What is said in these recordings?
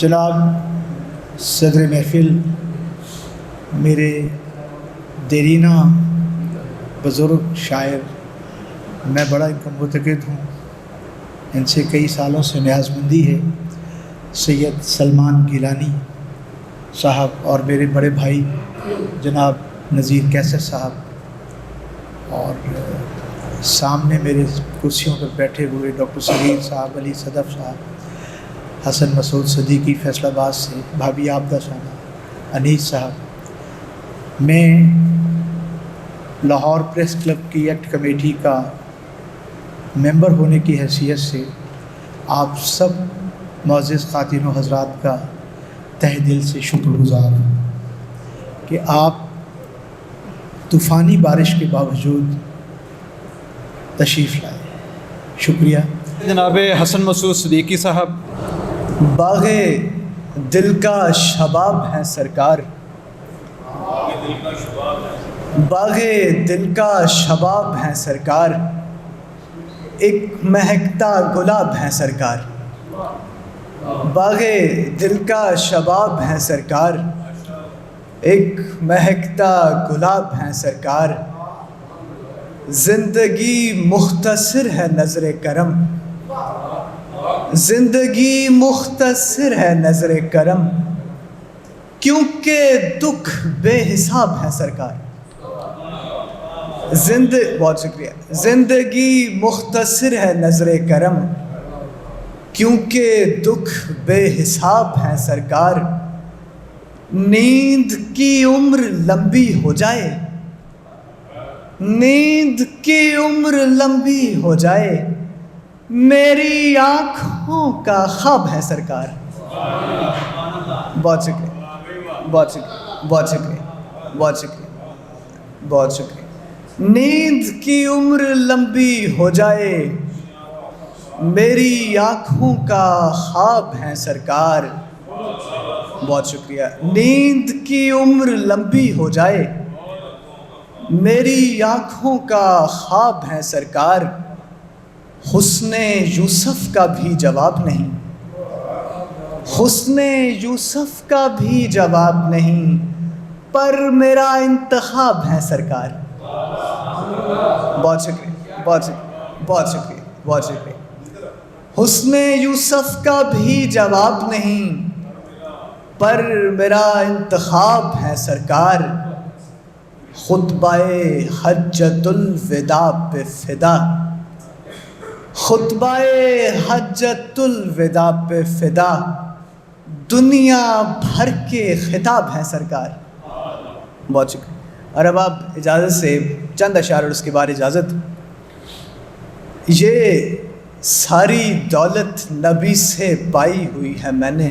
جناب صدر محفل، میرے دیرینہ بزرگ شاعر، میں بڑا ان کا متقد ہوں، ان سے کئی سالوں سے نیازمندی ہے، سید سلمان گیلانی صاحب اور میرے بڑے بھائی جناب نذیر کیسر صاحب، اور سامنے میرے کرسیوں پر بیٹھے ہوئے ڈاکٹر سلیم صاحب، علی صدف صاحب، حسن مسعود صدیقی فیصل آباد سے، بھابھی عابدہ صاحب، انیس صاحب۔ میں لاہور پریس کلب کی ایکٹ کمیٹی کا ممبر ہونے کی حیثیت سے آپ سب معزز خواتین و حضرات کا تہ دل سے شکر گزار ہوں کہ آپ طوفانی بارش کے باوجود تشریف لائے، شکریہ۔ جناب حسن مسعود صدیقی صاحب، باغ دل کا شباب ہیں سرکار، باغ دل کا شباب ہیں سرکار، ایک مہکتا گلاب ہیں سرکار، باغ دل کا شباب ہیں سرکار، ایک مہکتا گلاب ہیں سرکار، زندگی مختصر ہے نظر کرم، زندگی مختصر ہے نظر کرم، کیونکہ دکھ بے حساب ہے سرکار۔ بہت شکریہ۔ زندگی مختصر ہے نظر کرم، کیونکہ دکھ بے حساب ہے سرکار، نیند کی عمر لمبی ہو جائے، نیند کی عمر لمبی ہو جائے، میری آنکھوں کا خواب ہے سرکار۔ بہت شکریہ، بہت شکریہ، بہت شکریہ، بہت شکریہ، بہت شکریہ۔ نیند کی عمر لمبی ہو جائے، میری آنکھوں کا خواب ہے سرکار۔ بہت شکریہ۔ نیند کی عمر لمبی ہو جائے، میری آنکھوں کا خواب ہے سرکار، حسن یوسف کا بھی جواب نہیں، حسن یوسف کا بھی جواب نہیں، پر میرا انتخاب ہے سرکار۔ بہت شکریہ، بہت شکریہ، بہت شکریہ، بہت شکریہ۔ حسن یوسف کا بھی جواب نہیں، پر میرا انتخاب ہے سرکار، خطبہ حجۃ الوداع پہ فدا، خطبہ حجۃ الوداع پہ فدا، دنیا بھر کے خطاب ہیں سرکار۔ بہت شکریہ۔ اور اب آپ اجازت سے چند اشعار اور اس کے بعد اجازت۔ یہ ساری دولت نبی سے پائی ہوئی ہے میں نے،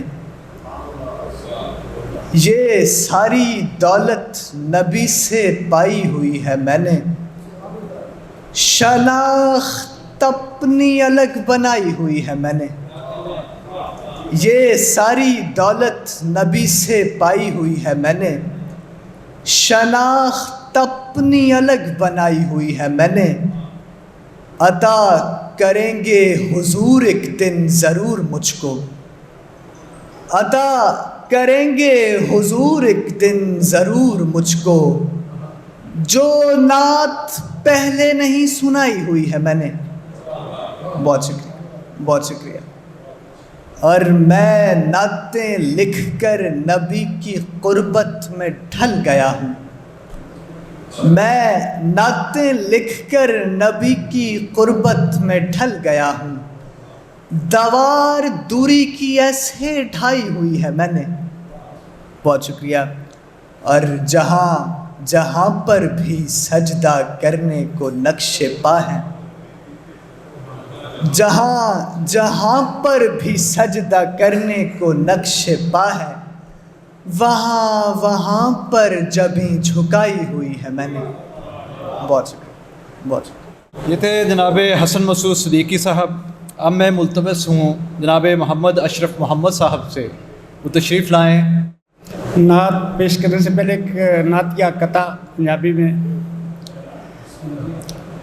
یہ ساری دولت نبی سے پائی ہوئی ہے میں نے، شناخت اپنی الگ بنائی ہوئی ہے میں نے، یہ ساری دولت نبی سے پائی ہوئی ہے میں نے، شناخت اپنی الگ بنائی ہوئی ہے میں نے، عطا کریں گے حضور ایک دن ضرور مجھ کو، عطا کریں گے حضور ایک دن ضرور مجھ کو، جو نعت پہلے نہیں سنائی ہوئی ہے میں نے۔ بہت شکریہ، بہت شکریہ۔ اور میں نعتیں لکھ کر نبی کی قربت میں ڈھل گیا ہوں، میں نعتیں لکھ کر نبی کی قربت میں ڈھل گیا ہوں، دوار دوری کی ایسے ڈھائی ہوئی ہے میں نے۔ بہت شکریہ۔ اور جہاں جہاں پر بھی سجدہ کرنے کو نقش پا ہے، جہاں جہاں پر بھی سجدہ کرنے کو نقش پا ہے، وہاں وہاں پر جبیں جھکائی ہوئی ہے میں نے۔ بہت شکریہ، بہت شکریہ۔ یہ تھے جناب حسن مسعود صدیقی صاحب۔ اب میں ملتمس ہوں جناب محمد اشرف محمد صاحب سے وہ تشریف لائیں۔ نعت پیش کرنے سے پہلے ایک نعت کی قطع پنجابی میں۔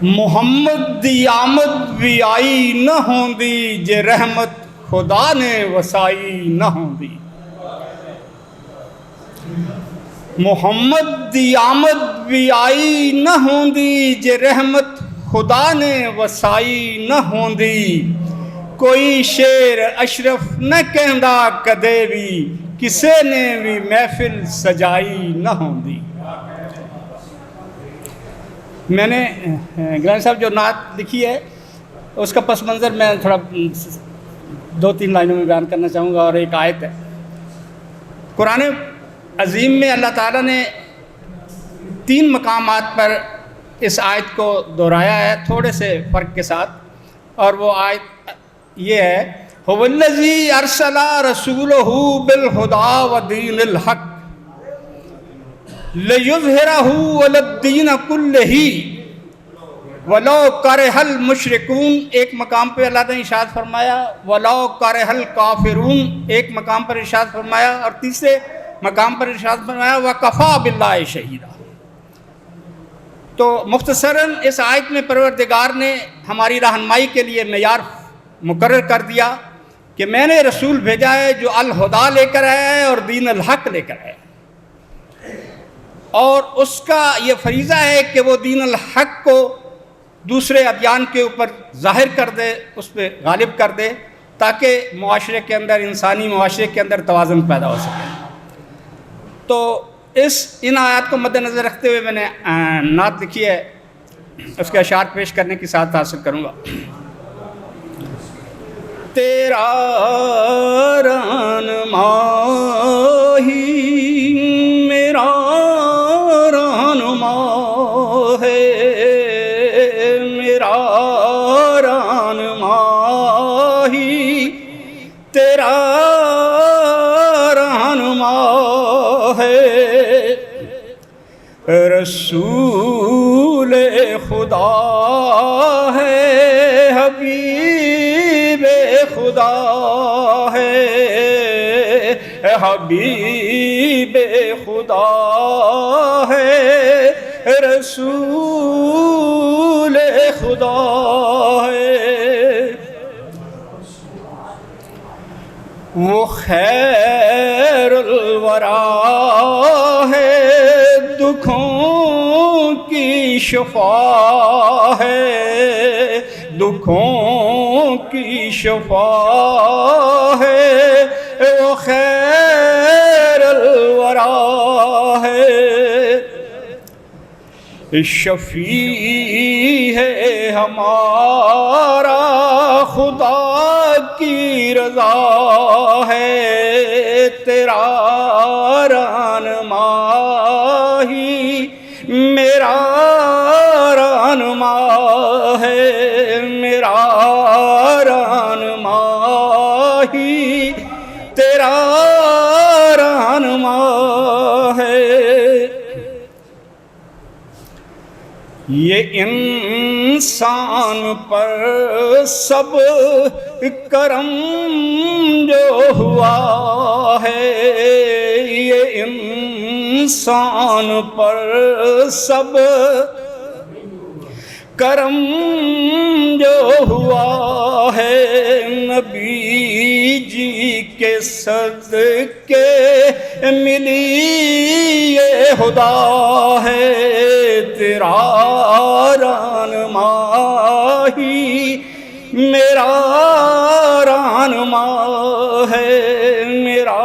محمد دی آمد بھی آئی نہ ہوندی جے رحمت خدا نے وسائی نہ ہوندی، محمد دی آمد بھی آئی نہ ہوندی، جے رحمت خدا نے وسائی نہ ہوندی، کوئی شیر اشرف نہ کہندا کدے بھی، کسے نے بھی محفل سجائی نہ ہوندی۔ میں نے گرانی صاحب جو نعت لکھی ہے اس کا پس منظر میں تھوڑا 2-3 لائنوں میں بیان کرنا چاہوں گا، اور ایک آیت ہے قرآن عظیم میں اللہ تعالیٰ نے 3 مقامات پر اس آیت کو دہرایا ہے تھوڑے سے فرق کے ساتھ، اور وہ آیت یہ ہے هو الذی ارسل رسولہ بالہدی ودین الحق لیظہرہ علی الدین کلہ ولو کرہ المشرکون، ایک مقام پہ اللہ نے ارشاد فرمایا ولو کرہ الکافرون، ایک مقام پر ارشاد فرمایا، اور تیسرے مقام پر ارشاد فرمایا وکفیٰ باللہ شہیدا۔ تو مختصراً اس آیت میں پروردگار نے ہماری رہنمائی کے لیے معیار مقرر کر دیا کہ میں نے رسول بھیجا ہے جو الہدیٰ لے کر آیا ہے اور دین الحق لے کر آیا ہے، اور اس کا یہ فریضہ ہے کہ وہ دین الحق کو دوسرے ادیان کے اوپر ظاہر کر دے، اس پہ غالب کر دے، تاکہ معاشرے کے اندر، انسانی معاشرے کے اندر توازن پیدا ہو سکے۔ تو ان آیات کو مد نظر رکھتے ہوئے میں نے نعت لکھی ہے، اس کے اشعار پیش کرنے کی سعادت حاصل کروں گا۔ تیرا رہنما ہی میرا رہنما ہے، میرا رہنما ہی تیرا رہنما ہے، رسول خدا ہے، حبیب خدا ہے، حبیب خدا ہے، رسول خدا ہے، وہ خیر الورا ہے، دکھوں کی شفا ہے، دکھوں کی شفا ہے، وہ خیر الورا ہے، شفیع ہے ہمارا، خدا کی رضا ہے، تیرا رہنما ہی میرا رہنما ہے، میرا رہنما ہی تیرا رہنما ہے۔ یہ انسان پر سب کرم جو ہوا ہے، یہ انسان پر سب کرم جو ہوا ہے، نبی جی کے صدقے ملی یہ خدا ہے، تیرا رہنما ہی میرا رہنما ہے، میرا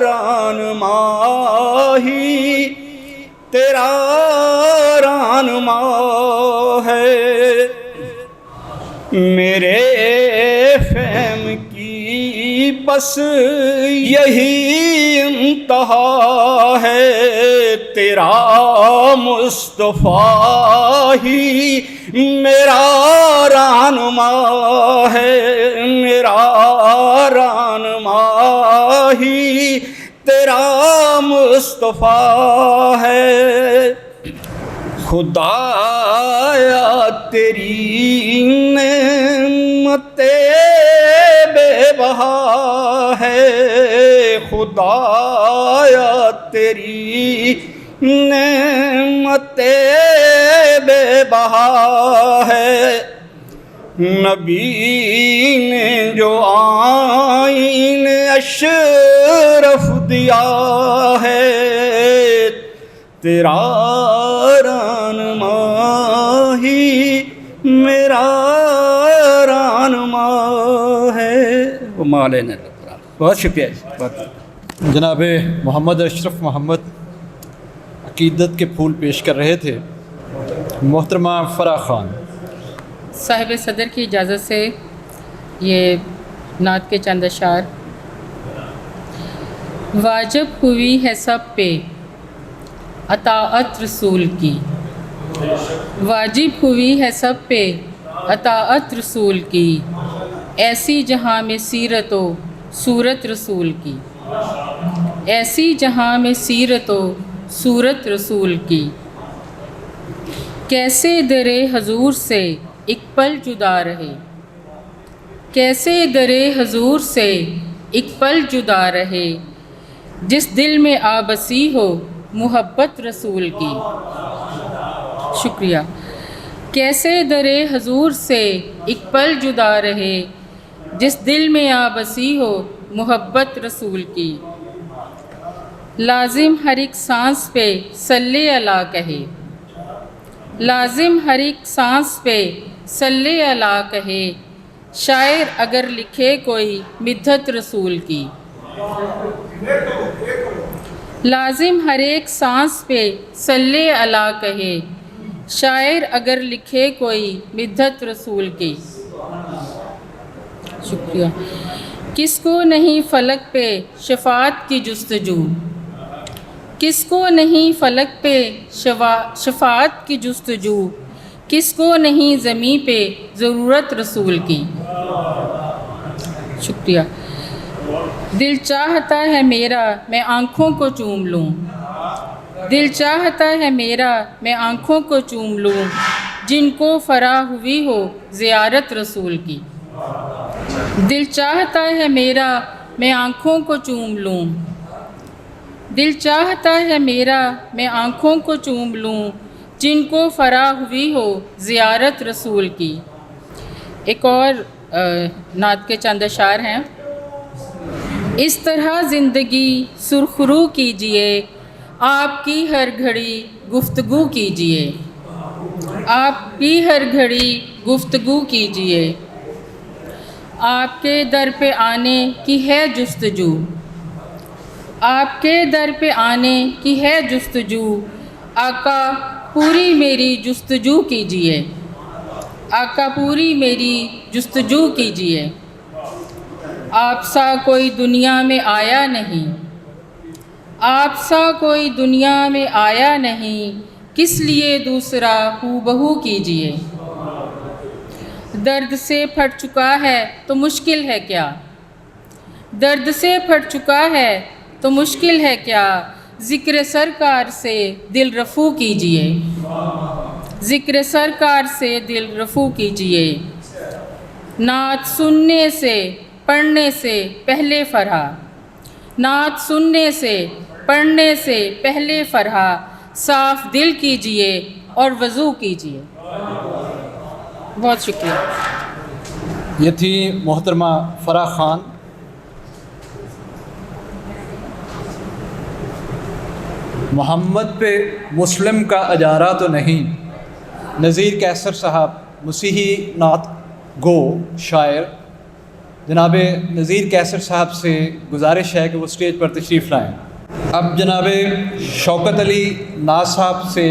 رہنما ہی تیرا رہنما ہے، میرے فہم کی بس یہی انتہا ہے، تیرا مصطفیٰ ہی میرا رہنما ہے، میرا رہنما ہی تیرا مصطفیٰ ہے، خدایا تیری نعمت بے بہا ہے، خدایا تیری نعمت بے بہا ہے، نبی نے جو آئین اشرف دیا ہے، تیرا رہنما ہی میرا رہنما ہے۔ وہ مولانا بہت شکریہ جی۔ جناب محمد اشرف محمد عقیدت کے پھول پیش کر رہے تھے۔ محترمہ فرح خان۔ صاحب صدر کی اجازت سے یہ نعت کے چند اشعار۔ واجب ہوئی ہے سب پہ اطاعت رسول کی، واجب ہوئی ہے سب پہ اطاعت رسول کی، ایسی جہاں میں سیرت و صورت رسول کی، ایسی جہاں میں سیرت و صورت رسول کی، کیسے درے حضور سے ایک پل جدا رہے، کیسے درے حضور سے ایک پل جدا رہے، جس دل میں آبسی ہو محبت رسول کی۔ شکریہ۔ کیسے درے حضور سے ایک پل جدا رہے، جس دل میں آبسی ہو محبت رسول کی، لازم ہر ایک سانس پہ صلی اللہ کہے، لازم ہر ایک سانس پہ صلی اللہ کہے، شاعر اگر لکھے کوئی مدحت رسول کی، لازم ہر ایک سانس پہ صلی اللہ کہے، شاعر اگر لکھے کوئی مدحت رسول کی۔ شکریہ۔ کس کو نہیں فلک پہ شفاعت کی جستجو، کس کو نہیں فلک پہ شفاعت کی جستجو، کس کو نہیں زمیں پہ ضرورت رسول کی۔ شکریہ۔ دل چاہتا ہے میرا میں آنکھوں کو چوم لوں، دل چاہتا ہے میرا میں آنکھوں کو چوم لوں، جن کو فراح ہوئی ہو زیارت رسول کی، دل چاہتا ہے میرا میں آنکھوں کو چوم لوں، دل چاہتا ہے میرا میں آنکھوں کو چوم لوں، جن کو فراح ہوئی ہو زیارت رسول کی۔ ایک اور نعت کے چند اشعار ہیں۔ اس طرح زندگی سرخرو کیجئے، آپ کی ہر گھڑی گفتگو کیجئے، آپ کی ہر گھڑی گفتگو کیجئے، آپ کے در پہ آنے کی ہے جستجو، آپ کے در پہ آنے کی ہے جستجو، آقا پوری میری جستجو کیجئے، آقا پوری میری جستجو کیجئے، آپ سا کوئی دنیا میں آیا نہیں، آپ سا کوئی دنیا میں آیا نہیں، کس لیے دوسرا ہو بہو کیجئے، درد سے پھٹ چکا ہے تو مشکل ہے کیا، درد سے پھٹ چکا ہے تو مشکل ہے کیا، ذکر سرکار سے دل رفو کیجئے، ذکر سرکار سے دل رفو کیجئے، نعت سننے سے پڑھنے سے پہلے فرحہ، نعت سننے سے پڑھنے سے پہلے فرحہ، صاف دل کیجئے اور وضو کیجئے۔ بہت شکریہ۔ یہ تھی محترمہ فرح خان۔ محمد پہ مسلم کا اجارہ تو نہیں، نذیر کیسر صاحب مسیحی نعت گو شاعر، جناب نذیر کیسر صاحب سے گزارش ہے کہ وہ اسٹیج پر تشریف لائیں۔ اب جناب شوکت علی ناز صاحب سے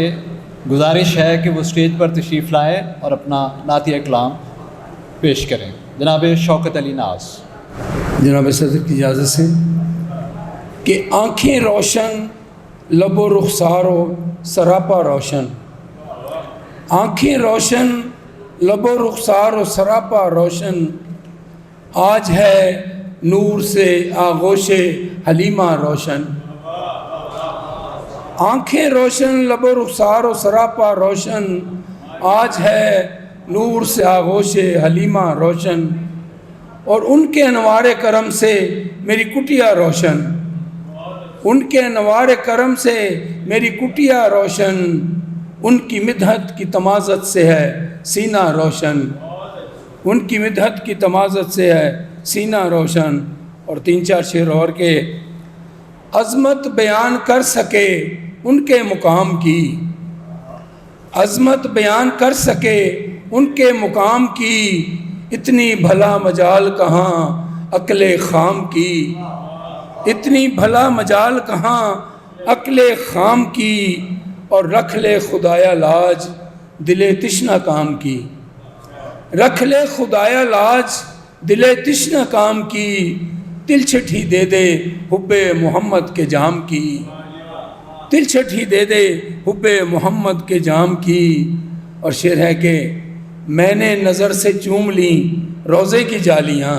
گزارش ہے کہ وہ اسٹیج پر تشریف لائیں اور اپنا نعتیہ کلام پیش کریں۔ جناب شوکت علی ناز۔ جناب صدر کی اجازت سے کہ آنکھیں روشن لب و رخسار و سراپا روشن، آنکھیں روشن لب و رخسار و سراپا روشن، آج ہے نور سے آغوش حلیمہ روشن، آنکھیں روشن لب و رخسار و سراپا روشن، آج ہے نور سے آغوش حلیمہ روشن، اور ان کے انوار کرم سے میری کٹیا روشن، ان کے انوار کرم سے میری کٹیا روشن، ان کی مدحت کی تمازت سے ہے سینہ روشن، ان کی مدحت کی تمازت سے ہے سینہ روشن. اور 3-4 شعر اور کے عظمت بیان کر سکے ان کے مقام کی، عظمت بیان کر سکے ان کے مقام کی، اتنی بھلا مجال کہاں عقل خام کی، اتنی بھلا مجال کہاں عقل خام کی. اور رکھ لے خدایا لاج دل تشنہ کام کی، رکھ لے خدایا لاج دل تشنہ کام کی، دل چھٹی دے دے حب محمد کے جام کی، دل چھٹی دے دے حب محمد کے جام کی. اور شعر ہے کہ میں نے نظر سے چوم لیں روزے کی جالیاں،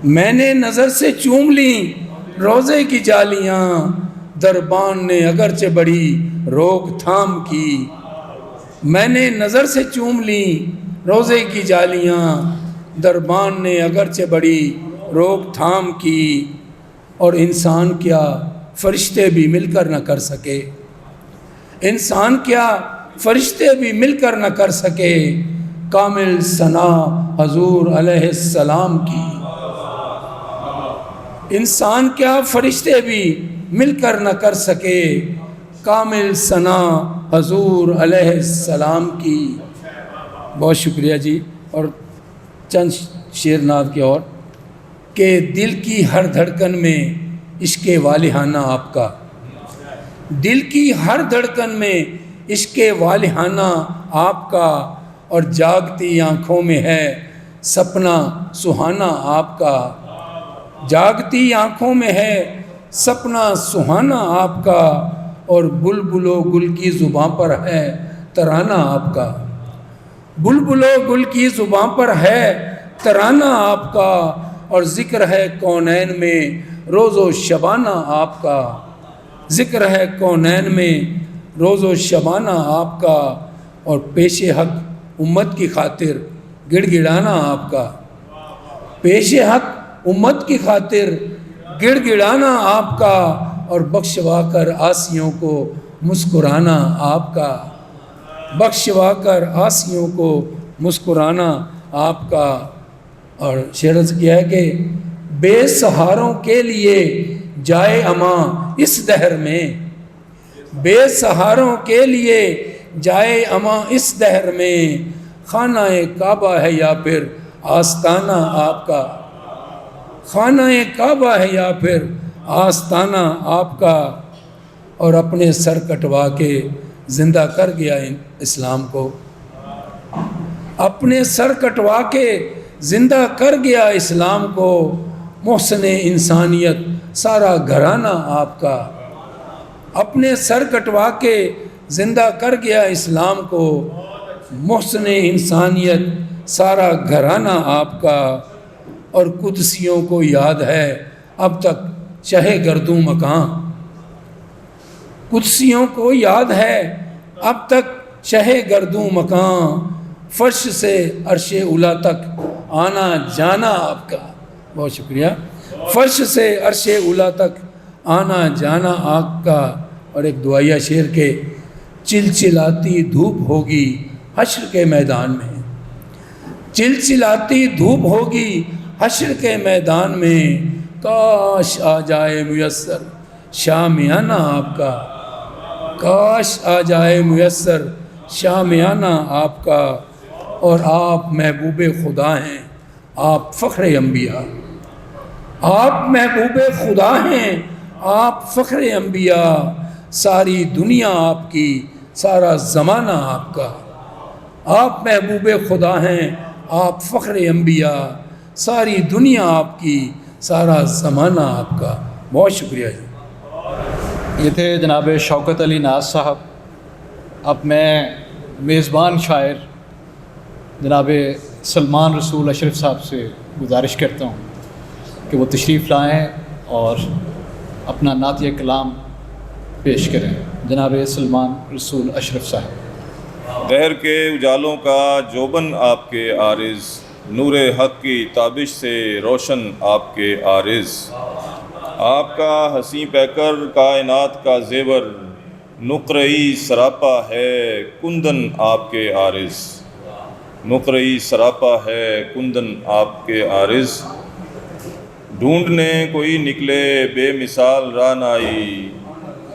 میں نے نظر سے چوم لیں روزے کی جالیاں، دربان نے اگرچہ بڑی روک تھام کی. میں نے نظر سے چوم لیں روزے کی جالیاں، دربان نے اگرچہ بڑی روک تھام کی. اور انسان کیا فرشتے بھی مل کر نہ کر سکے، انسان کیا فرشتے بھی مل کر نہ کر سکے، کامل ثنا حضور علیہ السلام کی. انسان کیا فرشتے بھی مل کر نہ کر سکے، کامل ثنا حضور علیہ السلام کی. بہت شکریہ جی. اور چند شعر نعت کے اور کہ دل کی ہر دھڑکن میں عشق والہانہ آپ کا، دل کی ہر دھڑکن میں عشق والہانہ آپ کا، اور جاگتی آنکھوں میں ہے سپنا سہانا آپ کا، جاگتی آنکھوں میں ہے سپنا سہانا آپ کا، اور بلبل و گل کی زباں پر ہے ترانہ آپ کا، بلبل و گل کی زباں پر ہے ترانہ آپ کا، اور ذکر ہے کونین میں روز و شبانہ آپ کا، ذکر ہے کونین میں روز و شبانہ آپ کا، اور پیش حق امت کی خاطر گڑ گڑانا آپ کا، پیش حق امت کی خاطر گڑ گڑانا آپ کا، اور بخشوا کر عاصیوں کو مسکرانا آپ کا، بخشوا کر عاصیوں کو مسکرانا آپ کا. اور شعر سے کیا ہے کہ بے سہاروں کے لیے جائے اماں اس دہر میں، بے سہاروں کے لیے جائے اماں اس دہر میں، خانہ کعبہ ہے یا پھر آستانہ آپ کا، خانہ کعبہ ہے یا پھر آستانہ آپ کا. اور اپنے سر کٹوا کے زندہ کر گیا اسلام کو، اپنے سر کٹوا کے زندہ کر گیا اسلام کو، محسن انسانیت سارا گھرانہ آپ کا، اپنے سر کٹوا کے زندہ کر گیا اسلام کو، محسن انسانیت سارا گھرانہ آپ کا. اور قدسیوں کو یاد ہے اب تک چہے گردوں مکان، قدسیوں کو یاد ہے اب تک چہے گردوں مکان، فرش سے عرش اولا تک آنا جانا آپ کا. بہت شکریہ. فرش سے عرش اولا تک آنا جانا آپ کا. اور ایک دعائیہ شعر کے چلچلاتی دھوپ ہوگی حشر کے میدان میں، چلچلاتی دھوپ ہوگی حشر کے میدان میں، کاش آ جائے میسر شامیانہ آپ کا، کاش آ جائے میسر شامیانہ آپ کا. اور آپ محبوب خدا ہیں آپ فخر انبیاء، آپ محبوب خدا ہیں آپ فخر انبیاء، ساری دنیا آپ کی سارا زمانہ آپ کا. آپ محبوب خدا ہیں آپ فخر انبیاء، ساری دنیا آپ کی سارا زمانہ آپ کا. بہت شکریہ جی. یہ تھے جناب شوکت علی ناز صاحب. اب میں میزبان شاعر جناب سلمان رسول اشرف صاحب سے گزارش کرتا ہوں کہ وہ تشریف لائیں اور اپنا نعتیہ کلام پیش کریں. جناب سلمان رسول اشرف صاحب. دہر کے اجالوں کا جوبن آپ کے عارض، نور حق کی تابش سے روشن آپ کے عارض، آپ کا حسین پیکر کائنات کا زیور، نقرئی سراپا ہے کندن آپ کے عارض. نقرئی سراپا ہے کندن آپ کے عارض، ڈھونڈنے کوئی نکلے بے مثال رانائی،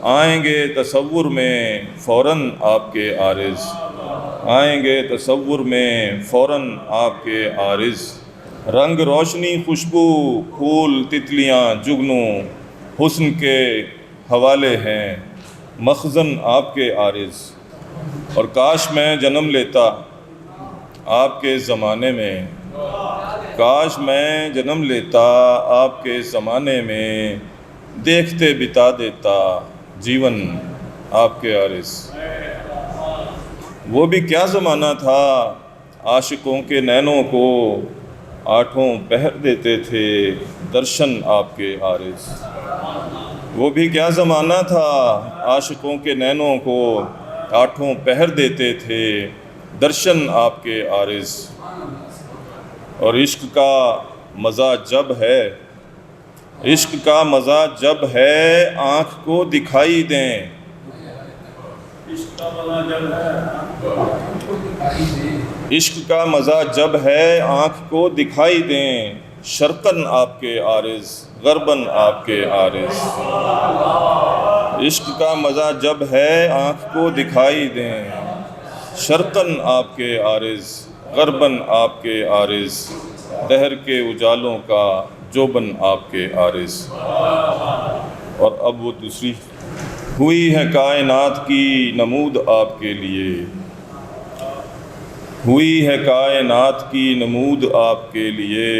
آئیں گے تصور میں فوراً آپ کے عارض، آئیں گے تصور میں فوراً آپ کے عارض، رنگ روشنی خوشبو پھول تتلیاں جگنوں، حسن کے حوالے ہیں مخزن آپ کے عارض، اور کاش میں جنم لیتا آپ کے زمانے میں، کاش میں جنم لیتا آپ کے زمانے میں، دیکھتے بتا دیتا جیون آپ کے عارض۔ وہ بھی کیا زمانہ تھا عاشقوں کے نینوں کو آٹھوں پہر دیتے تھے درشن آپ کے عارض، وہ بھی کیا زمانہ تھا عاشقوں کے نینوں کو آٹھوں پہر دیتے تھے درشن آپ کے عارض، اور عشق کا مزہ جب ہے، عشق کا مزہ جب ہے آنکھ کو دکھائی دیں، عشق کا مزہ جب ہے آنکھ کو دکھائی دیں، شرقاً آپ کے عارض غرباً آپ کے عارض، عشق کا مزہ جب ہے آنکھ کو دکھائی دیں، شرقاً آپ کے عارض غرباً آپ کے عارض، دہر کے اجالوں کا جوبن آپ کے عارض۔ اور اب وہ دوسری، ہوئی ہے کائنات کی نمود آپ کے لیے، ہوئی ہے کائنات کی نمود آپ کے لیے،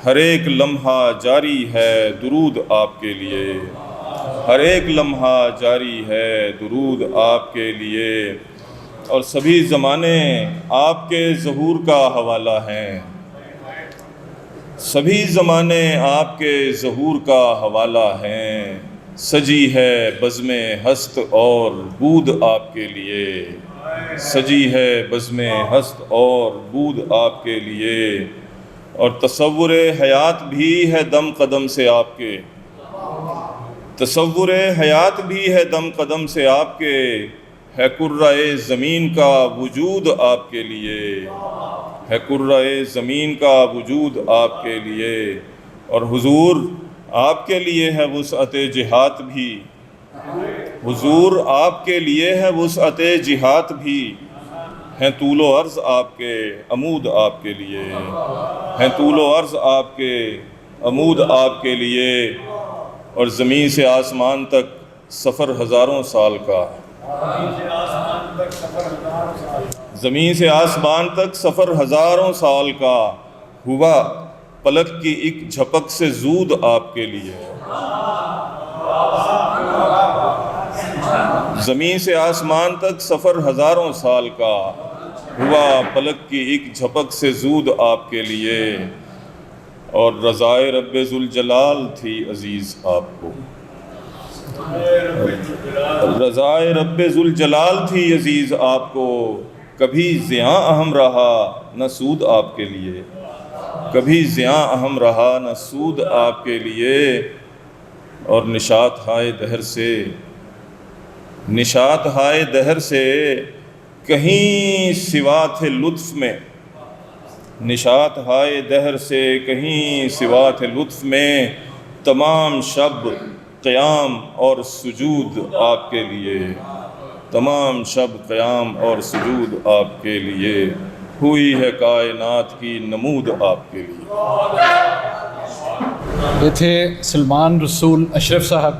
ہر ایک لمحہ جاری ہے درود آپ کے لیے، ہر ایک لمحہ جاری ہے درود آپ کے لیے، اور سبھی زمانے آپ کے ظہور کا حوالہ ہیں، سبھی زمانے آپ کے ظہور کا حوالہ ہیں، سجی ہے بزم ہست اور بود آپ کے لیے، سجی ہے بزم ہست اور بود آپ کے لیے، اور تصور حیات بھی ہے دم قدم سے آپ کے، تصور حیات بھی ہے دم قدم سے آپ کے، ہے کرۂ زمین کا وجود آپ کے لیے، ہے کرۂ زمین کا وجود آپ کے لیے، اور حضور آپ کے لیے ہے وسعت جہات بھی، حضور آپ کے لیے ہے وسعت جہات بھی، ہیں طول و عرض آپ کے عمود آپ کے لیے، ہیں طول و عرض آپ کے عمود آپ کے لیے، اور زمین سے آسمان تک سفر ہزاروں سال کا، زمین سے آسمان تک سفر ہزاروں سال کا، ہوا پلک کی ایک جھپک سے زود آپ کے لیے، زمین سے آسمان تک سفر ہزاروں سال کا، ہوا پلک کی ایک جھپک سے زود آپ کے لیے، اور رضائے رب ذوالجلال تھی عزیز آپ کو، رضائے رب ذوالجلال تھی عزیز آپ کو، کبھی زیاں اہم رہا نہ سود آپ کے لیے، کبھی زیاں اہم رہا نہ سود آپ کے لیے، اور نشاط ہائے دہر سے، نشاط ہائے دہر سے کہیں سوا تھے لطف میں، نشاط ہائے دہر سے کہیں سوا تھے لطف میں، تمام شب قیام اور سجود آپ کے لیے، تمام شب قیام اور سجود آپ کے لیے، ہوئی ہے کائنات کی نمود آپ کے لیے۔ یہ تھے سلمان رسول اشرف صاحب،